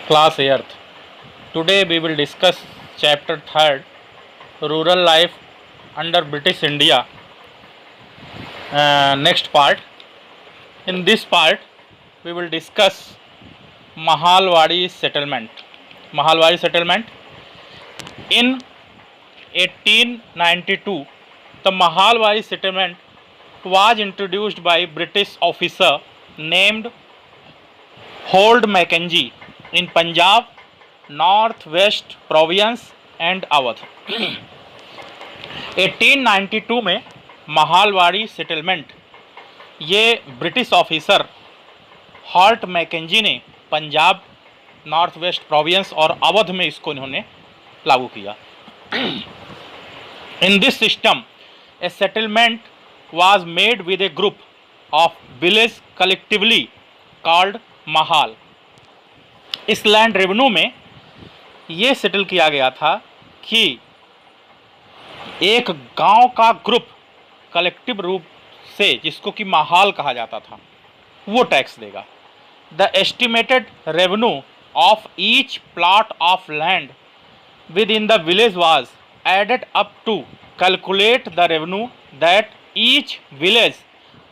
Class 8th. Today we will discuss chapter 3rd, Rural Life under British India. Next part. In this part we will discuss Mahalwadi settlement. Mahalwadi settlement. In 1892, the Mahalwadi settlement was introduced by British officer named Holt Mackenzie in Punjab, North West Province and Awadh. 1892 में Mahalwari settlement ये British officer Holt Mackenzie ने Punjab, north west province और अवध में इसको इन्होंने लागू किया. In this system, a settlement was made with a group of villages collectively called Mahal. इस लैंड रेवेन्यू में ये सेटल किया गया था कि एक गांव का ग्रुप कलेक्टिव रूप से, जिसको कि महाल कहा जाता था, वो टैक्स देगा. The estimated revenue of each plot of land within the village was added up to calculate the revenue that each village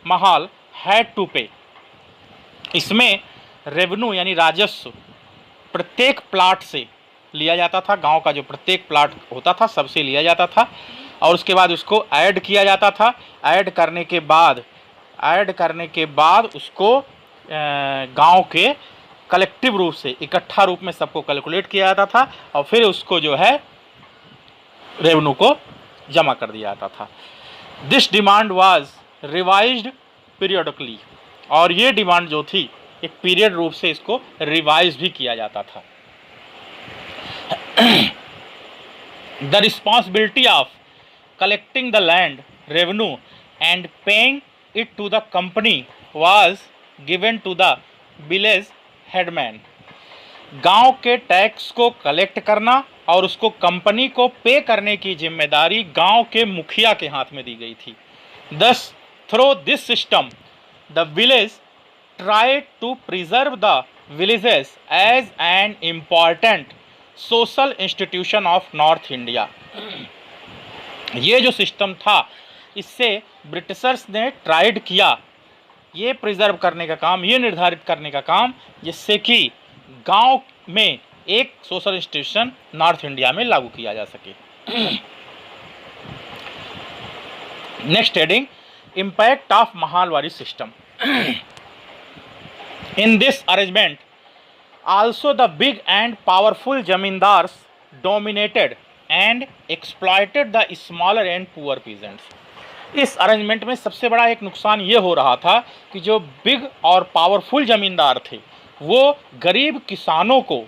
महाल हैड टू पे. इसमें रेवेन्यू यानी राजस्व प्रत्येक प्लाट से लिया जाता था. गांव का जो प्रत्येक प्लाट होता था सबसे लिया जाता था और उसके बाद उसको ऐड किया जाता था. ऐड करने के बाद उसको गांव के कलेक्टिव रूप से, इकट्ठा रूप में सबको कैलकुलेट किया जाता था और फिर उसको जो है रेवेन्यू को जमा कर दिया जाता था. This demand was revised periodically, और ये डिमांड जो थी एक पीरियड रूप से इसको रिवाइज भी किया जाता था. The responsibility of collecting the land revenue and paying it to the company was given to the village headman. गांव के टैक्स को कलेक्ट करना और उसको कंपनी को पे करने की जिम्मेदारी गांव के मुखिया के हाथ में दी गई थी. दस through this system the village tried to preserve the villages as an important social institution of North India. ये जो सिस्टम था इससे ब्रिटिशर्स ने ट्राइड किया ये प्रिजर्व करने का काम, ये निर्धारित करने का काम, जिससे कि गांव में एक सोशल इंस्टीट्यूशन नॉर्थ इंडिया में लागू किया जा सके. Next heading, impact of Mahalwari system. In this arrangement, also the big and powerful zamindars dominated and exploited the smaller and poor peasants. इस अरेंजमेंट में सबसे बड़ा एक नुकसान ये हो रहा था कि जो बिग और पावरफुल ज़मींदार थे वो गरीब किसानों को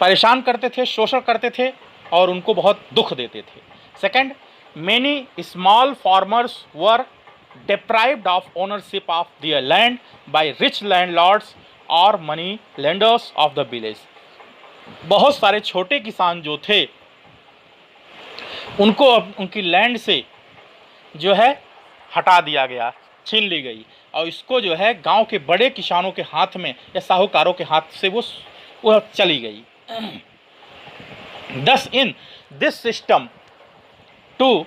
परेशान करते थे, शोषण करते थे और उनको बहुत दुख देते थे. Second, many small farmers were deprived of ownership of their land by rich landlords or money lenders of the village. बहुत सारे छोटे किसान जो थे उनको उनकी लैंड से जो है हटा दिया गया, छीन ली गई और इसको जो है गांव के बड़े किसानों के हाथ में या साहूकारों के हाथ से वो चली गई. Thus in this system too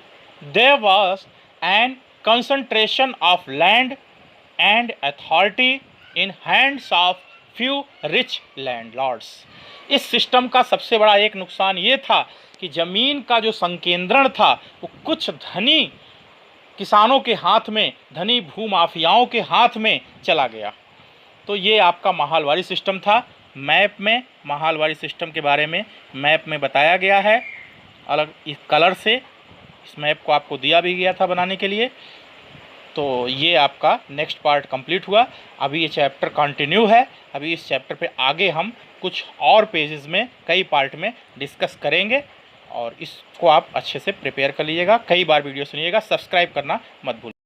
there was an concentration of land and authority in hands of few rich landlords. इस सिस्टम का सबसे बड़ा एक नुकसान ये था कि ज़मीन का जो संकेंद्रण था वो कुछ धनी किसानों के हाथ में, धनी भूमाफियाओं के हाथ में चला गया. तो ये आपका महालवाड़ी सिस्टम था. मैप में महालवाड़ी सिस्टम के बारे में मैप में बताया गया है अलग इस कलर से. इस मैप को आपको दिया भी गया था बनाने के लिए. तो ये आपका नेक्स्ट पार्ट कंप्लीट हुआ. अभी ये चैप्टर कंटिन्यू है. अभी इस चैप्टर पे आगे हम कुछ और पेजेस में कई पार्ट में डिस्कस करेंगे और इसको आप अच्छे से प्रिपेयर कर लीजिएगा. कई बार वीडियो सुनिएगा. सब्सक्राइब करना मत भूलिए.